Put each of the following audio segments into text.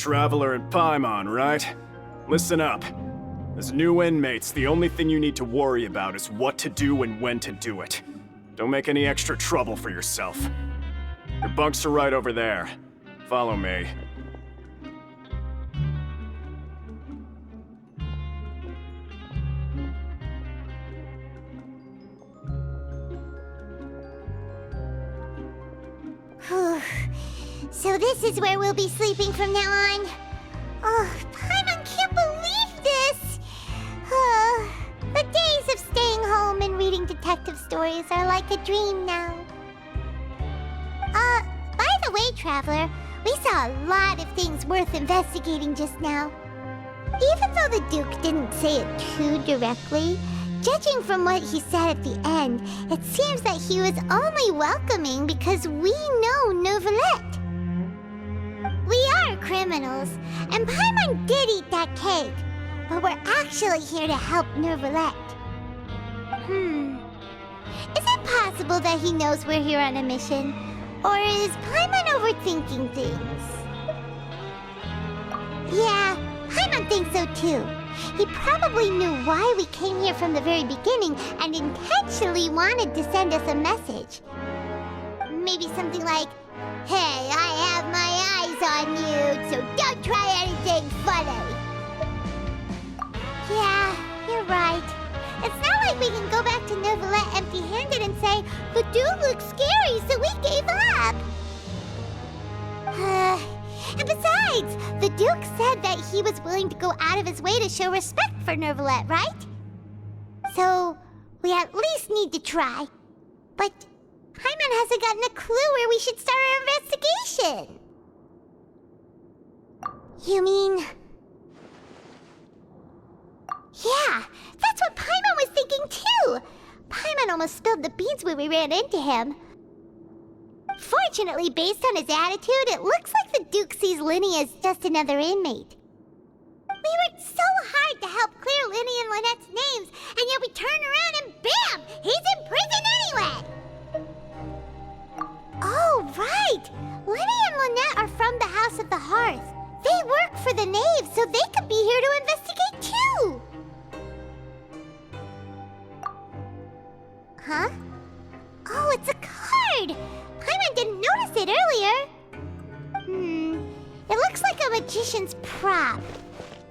Traveler and Paimon, right? Listen up. As new inmates, the only thing you need to worry about is what to do and when to do it. Don't make any extra trouble for yourself. Your bunks are right over there. Follow me. So this is where we'll be sleeping from now on. Oh, Paimon can't believe this! The days of staying home and reading detective stories are like a dream now. By the way, Traveler, we saw a lot of things worth investigating just now. Even though the Duke didn't say it too directly, judging from what he said at the end, it seems that he was only welcoming because we know Neuvillette. We are criminals, and Paimon did eat that cake, but we're actually here to help Neuvillette. Is it possible that he knows we're here on a mission? Or is Paimon overthinking things? Yeah, Paimon thinks so too. He probably knew why we came here from the very beginning and intentionally wanted to send us a message. Maybe something like, "Hey, I have my eyes on you, so don't try anything funny." Yeah, you're right. It's not like we can go back to Neuvillette empty-handed and say, "The dude looks scary, so we gave up." And besides, the Duke said that he was willing to go out of his way to show respect for Neuvillette, right? So, we at least need to try. But Paimon hasn't gotten a clue where we should start our investigation. You mean... Yeah, that's what Paimon was thinking too! Paimon almost spilled the beans when we ran into him. Fortunately, based on his attitude, it looks like the Duke sees Linny as just another inmate. We worked so hard to help clear Linny and Lynette's names, and yet we turn around and bam! He's in prison anyway! Oh, right! Linny and Lynette are from the House of the Hearth. They work for the Knave, so they could be here to investigate too! Huh? Oh, it's a card! Paimon didn't notice it earlier. It looks like a magician's prop.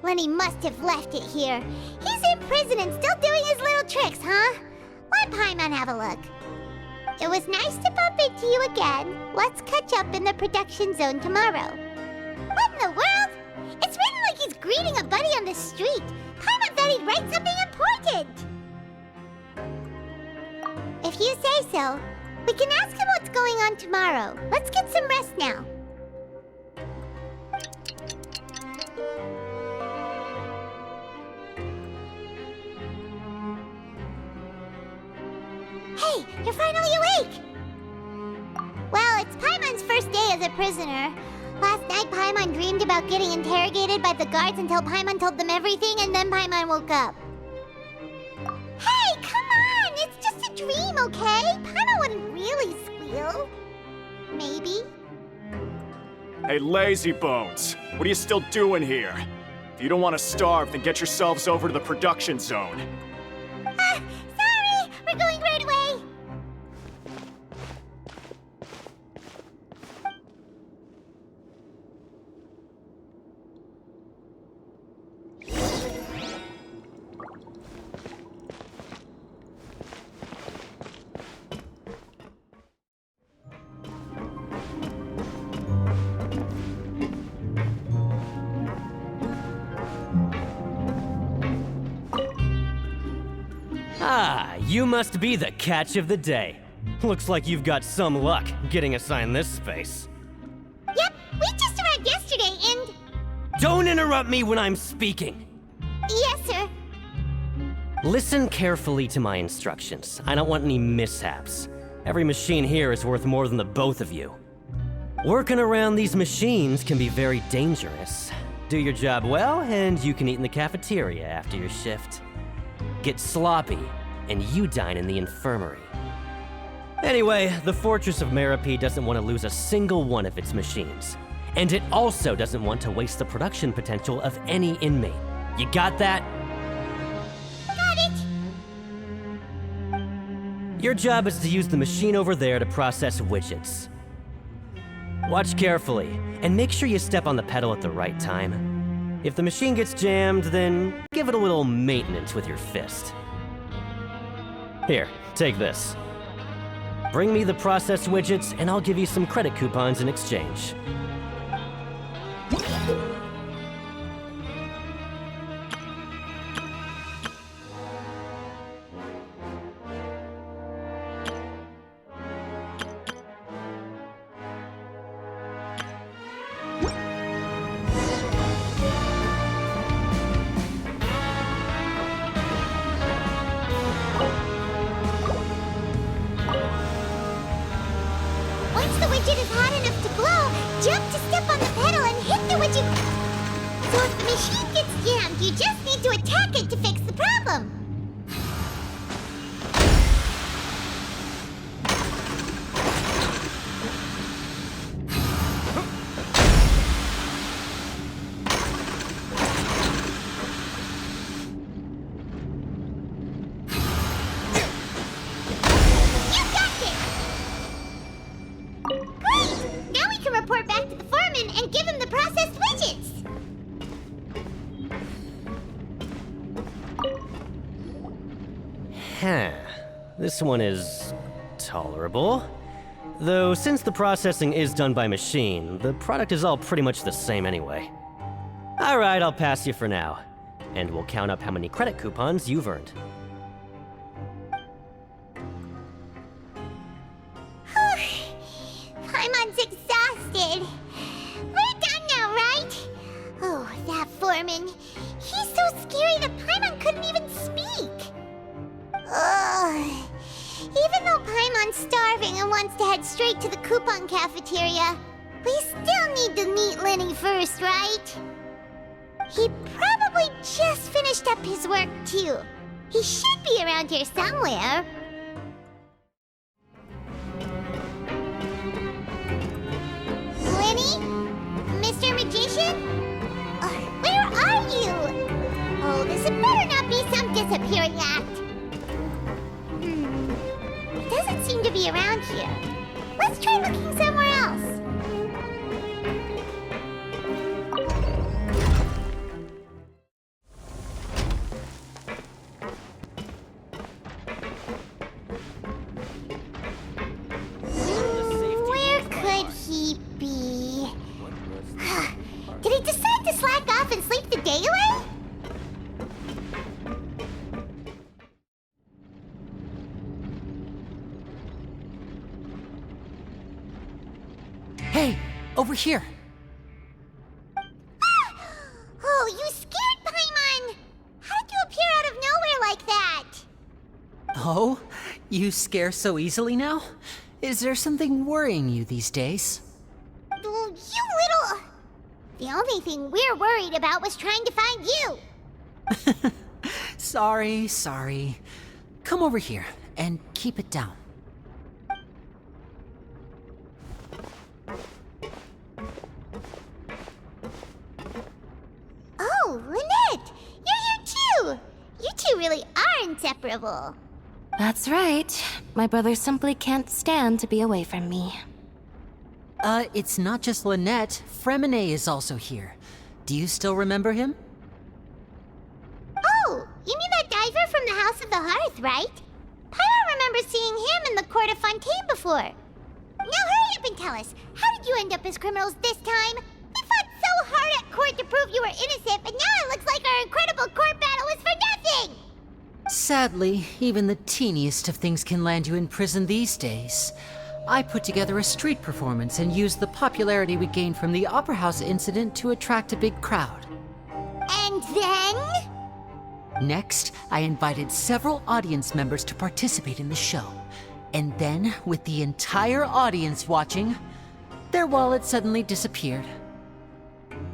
Lenny must have left it here. He's in prison and still doing his little tricks, huh? Let Paimon have a look. It was nice to bump into you again. Let's catch up in the production zone tomorrow. What in the world? It's written like he's greeting a buddy on the street. Paimon thought he'd write something important. If you say so. We can ask him what's going on tomorrow. Let's get some rest now. Hey, you're finally awake! Well, it's Paimon's first day as a prisoner. Last night, Paimon dreamed about getting interrogated by the guards until Paimon told them everything, and then Paimon woke up. Hey, come on! It's just a dream, okay? Paimon wouldn't really squeal. Maybe. Hey, lazy bones. What are you still doing here? If you don't want to starve, then get yourselves over to the production zone. Sorry! We're going right away! Ah, you must be the catch of the day. Looks like you've got some luck getting assigned this space. Yep, we just arrived yesterday and... Don't interrupt me when I'm speaking! Yes, sir. Listen carefully to my instructions. I don't want any mishaps. Every machine here is worth more than the both of you. Working around these machines can be very dangerous. Do your job well, and you can eat in the cafeteria after your shift. Get sloppy, and you dine in the infirmary. Anyway, the Fortress of Merope doesn't want to lose a single one of its machines. And it also doesn't want to waste the production potential of any inmate. You got that? Got it! Your job is to use the machine over there to process widgets. Watch carefully, and make sure you step on the pedal at the right time. If the machine gets jammed, then give it a little maintenance with your fist. Here, take this. Bring me the processed widgets, and I'll give you some credit coupons in exchange. Once the widget is hot enough to glow, jump to step on the pedal and hit the widget. So if the machine gets jammed, you just need to attack it to fix the problem. You got it! Great! Now we can report back to the foreman and give him the processed widgets! Huh. This one is tolerable. Though since the processing is done by machine, the product is all pretty much the same anyway. Alright, I'll pass you for now. And we'll count up how many credit coupons you've earned. Paimon's exhausted. We're done now, right? Oh, that foreman. He's so scary that Paimon couldn't even speak. Ugh. Even though Paimon's starving and wants to head straight to the coupon cafeteria, we still need to meet Lenny first, right? He probably just finished up his work, too. He should be around here somewhere. Lenny? Mr. Magician? Where are you? Oh, this had better not be some disappearing act. He doesn't seem to be around here. Let's try looking somewhere else. Where could he be? Did he decide to slack off and sleep the day away? Hey, over here. Oh, you scared Paimon! How did you appear out of nowhere like that? Oh, you scare so easily now? Is there something worrying you these days? Oh, you little... The only thing we're worried about was trying to find you. Sorry. Come over here and keep it down. Oh, Lynette! You're here too! You two really are inseparable. That's right. My brother simply can't stand to be away from me. It's not just Lynette. Fremine is also here. Do you still remember him? Oh, you mean that diver from the House of the Hearth, right? Paimon remembers seeing him in the Court of Fontaine before. Now hurry up and tell us, how did you end up as criminals this time? We fought so hard at court to prove you were innocent, but now it looks like our incredible court battle was for nothing! Sadly, even the teeniest of things can land you in prison these days. I put together a street performance and used the popularity we gained from the Opera House incident to attract a big crowd. And then? Next, I invited several audience members to participate in the show. And then, with the entire audience watching, their wallet suddenly disappeared.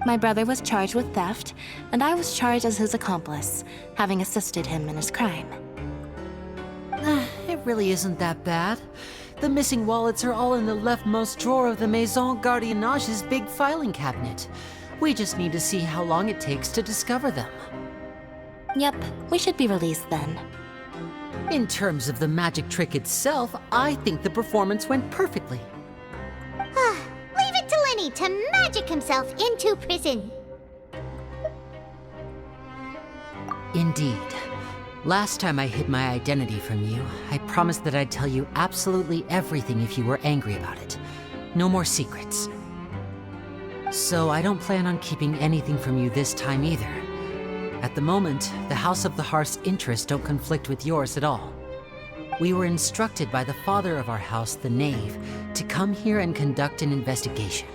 My brother was charged with theft, and I was charged as his accomplice, having assisted him in his crime. It really isn't that bad. The missing wallets are all in the leftmost drawer of the Maison Gardiennage's big filing cabinet. We just need to see how long it takes to discover them. Yep, we should be released then. In terms of the magic trick itself, I think the performance went perfectly. Leave it to Lenny to magic himself into prison. Indeed. Last time I hid my identity from you, I promised that I'd tell you absolutely everything if you were angry about it. No more secrets. So I don't plan on keeping anything from you this time either. At the moment, the House of the Hearth's interests don't conflict with yours at all. We were instructed by the father of our house, the Knave, to come here and conduct an investigation.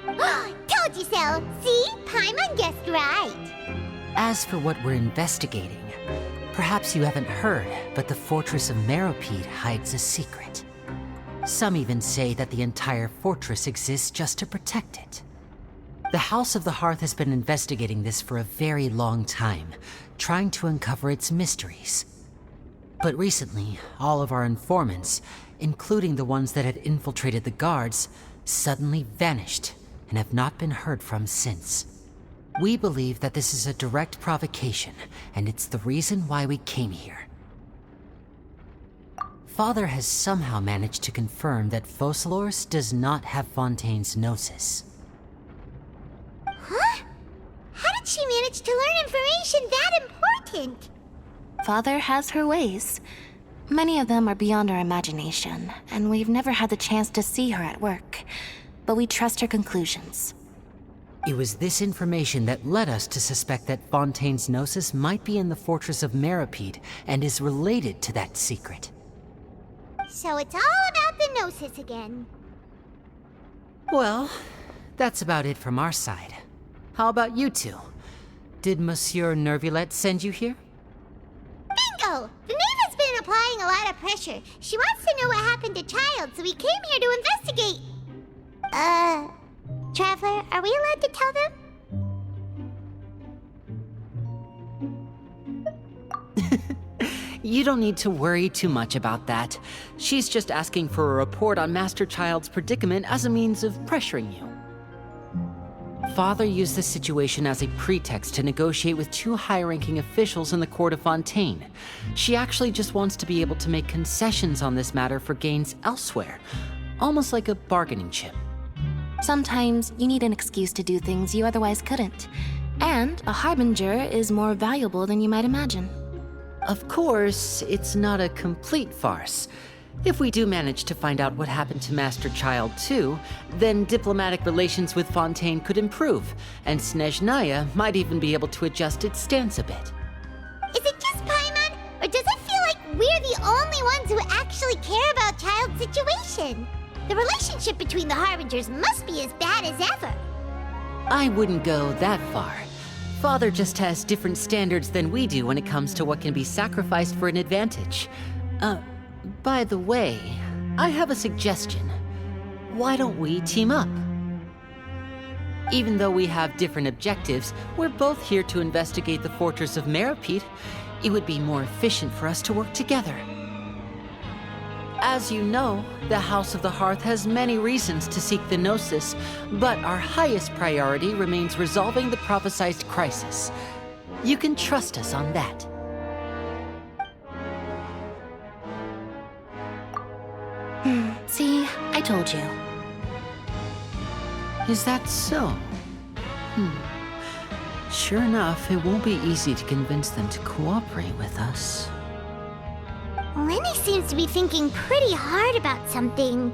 Told you so! See? Paimon guessed right. As for what we're investigating, perhaps you haven't heard, but the fortress of Meropide hides a secret. Some even say that the entire fortress exists just to protect it. The House of the Hearth has been investigating this for a very long time, trying to uncover its mysteries. But recently, all of our informants, including the ones that had infiltrated the guards, suddenly vanished and have not been heard from since. We believe that this is a direct provocation, and it's the reason why we came here. Father has somehow managed to confirm that Focalors does not have Fontaine's Gnosis. Huh? How did she manage to learn information that important? Father has her ways. Many of them are beyond our imagination, and we've never had the chance to see her at work. But we trust her conclusions. It was this information that led us to suspect that Fontaine's Gnosis might be in the fortress of Meropide and is related to that secret. So it's all about the Gnosis again. Well, that's about it from our side. How about you two? Did Monsieur Nervulette send you here? Bingo! The Knave has been applying a lot of pressure. She wants to know what happened to Child, so we came here to investigate. Traveler, are we allowed to tell them? You don't need to worry too much about that. She's just asking for a report on Master Child's predicament as a means of pressuring you. Father used this situation as a pretext to negotiate with two high-ranking officials in the court of Fontaine. She actually just wants to be able to make concessions on this matter for gains elsewhere, almost like a bargaining chip. Sometimes you need an excuse to do things you otherwise couldn't. And a harbinger is more valuable than you might imagine. Of course, it's not a complete farce. If we do manage to find out what happened to Master Child too, then diplomatic relations with Fontaine could improve, and Snezhnaya might even be able to adjust its stance a bit. Is it just Paimon, or does it feel like we're the only ones who actually care about Child's situation? The relationship between the Harbingers must be as bad as ever. I wouldn't go that far. Father just has different standards than we do when it comes to what can be sacrificed for an advantage. By the way, I have a suggestion. Why don't we team up? Even though we have different objectives, we're both here to investigate the fortress of Meropide. It would be more efficient for us to work together. As you know, the House of the Hearth has many reasons to seek the Gnosis, but our highest priority remains resolving the prophesized crisis. You can trust us on that. See, I told you. Is that so? Sure enough, it won't be easy to convince them to cooperate with us. Lenny seems to be thinking pretty hard about something.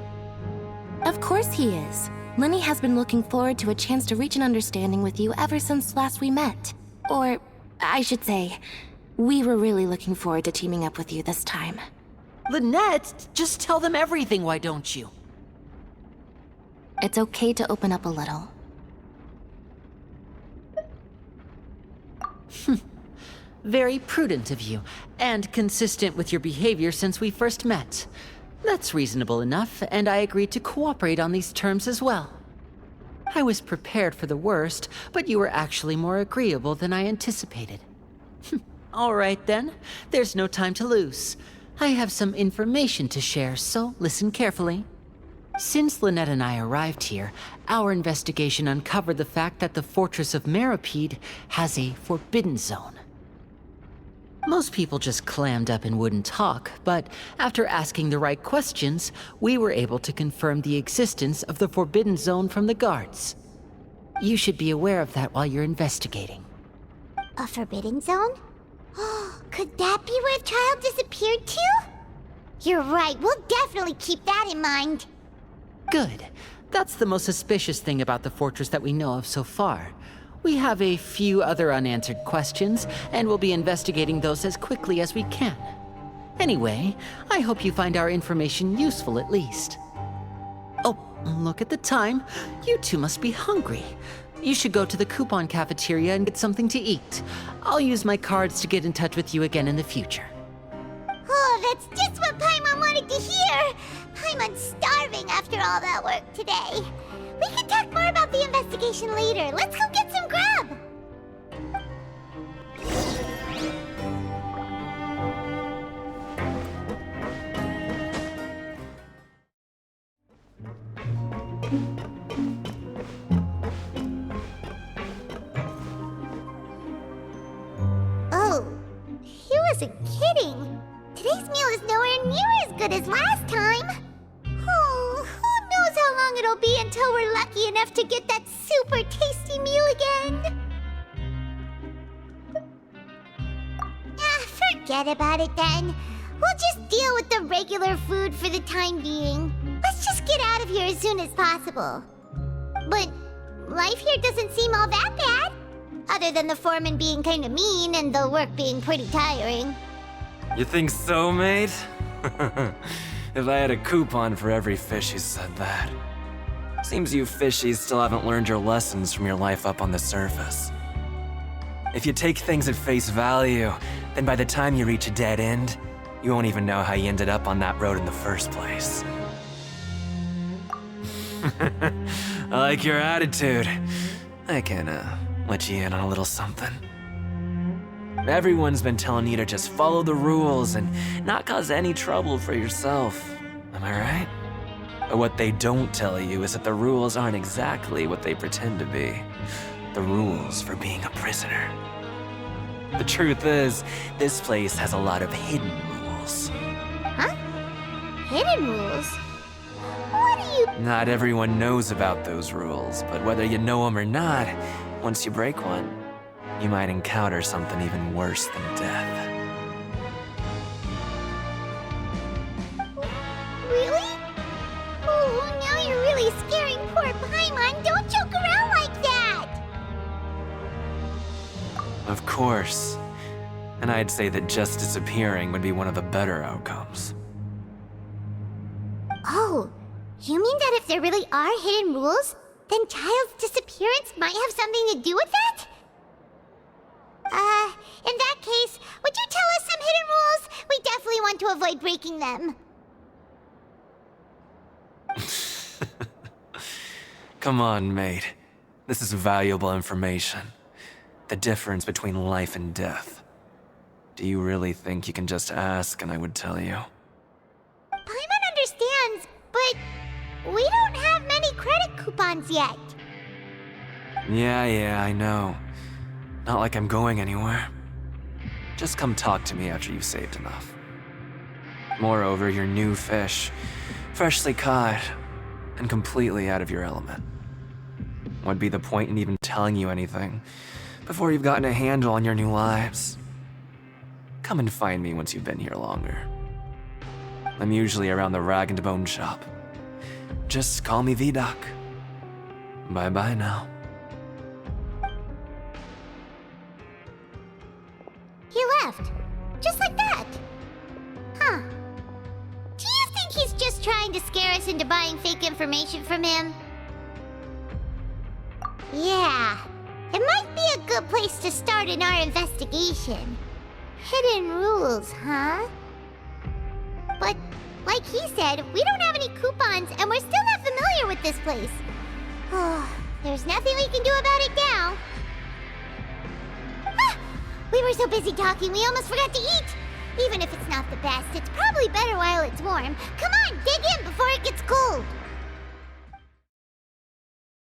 Of course he is. Lenny has been looking forward to a chance to reach an understanding with you ever since last we met. Or, I should say, we were really looking forward to teaming up with you this time. Lynette, just tell them everything, why don't you? It's okay to open up a little. Very prudent of you, and consistent with your behavior since we first met. That's reasonable enough, and I agreed to cooperate on these terms as well. I was prepared for the worst, but you were actually more agreeable than I anticipated. All right then, there's no time to lose. I have some information to share, so listen carefully. Since Lynette and I arrived here, our investigation uncovered the fact that the Fortress of Meropide has a forbidden zone. Most people just clammed up and wouldn't talk, but after asking the right questions, we were able to confirm the existence of the forbidden zone from the guards. You should be aware of that while you're investigating. A forbidden zone? Could that be where the child disappeared to? You're right, we'll definitely keep that in mind. Good. That's the most suspicious thing about the fortress that we know of so far. We have a few other unanswered questions, and we'll be investigating those as quickly as we can. Anyway, I hope you find our information useful at least. Oh, look at the time. You two must be hungry. You should go to the coupon cafeteria and get something to eat. I'll use my cards to get in touch with you again in the future. Oh, that's just what Paimon wanted to hear! Paimon's starving after all that work today. We can talk more about the investigation later. Let's go get some grub! Oh, he wasn't kidding. Today's meal is nowhere near as good as last time. Oh, who knows how long it'll be until we're lucky enough to get that super tasty meal again. Forget about it then. We'll just deal with the regular food for the time being. Let's just get out of here as soon as possible. But life here doesn't seem all that bad. Other than the foreman being kinda mean and the work being pretty tiring. You think so, mate? If I had a coupon for every fish who said that. Seems you fishies still haven't learned your lessons from your life up on the surface. If you take things at face value, then by the time you reach a dead end, you won't even know how you ended up on that road in the first place. I like your attitude. I can, let you in on a little something. Everyone's been telling you to just follow the rules and not cause any trouble for yourself. Am I right? But what they don't tell you is that the rules aren't exactly what they pretend to be. The rules for being a prisoner. The truth is, this place has a lot of hidden rules. Huh? Hidden rules? What do you... Not everyone knows about those rules, but whether you know them or not, once you break one, you might encounter something even worse than death. Really? Oh, now you're really scaring poor Paimon. Don't joke around like that! Of course. And I'd say that just disappearing would be one of the better outcomes. Oh, you mean that if there really are hidden rules, then Child's disappearance might have something to do with that? In that case, would you tell us some hidden rules? We definitely want to avoid breaking them. Come on, mate. This is valuable information. The difference between life and death. Do you really think you can just ask and I would tell you? Paimon understands, but we don't have many credit coupons yet. Yeah, I know. Not like I'm going anywhere. Just come talk to me after you've saved enough. Moreover, you're new fish, freshly caught, and completely out of your element. What'd be the point in even telling you anything before you've gotten a handle on your new lives? Come and find me once you've been here longer. I'm usually around the rag and bone shop. Just call me V-Doc. Bye-bye now. He left. Just like that. Huh. Do you think he's just trying to scare us into buying fake information from him? Yeah. It might be a good place to start in our investigation. Hidden rules, huh? But, like he said, we don't have any coupons and we're still not familiar with this place. Oh, there's nothing we can do about it now. Ah! We were so busy talking, we almost forgot to eat. Even if it's not the best, it's probably probably better while it's warm. Come on, dig in,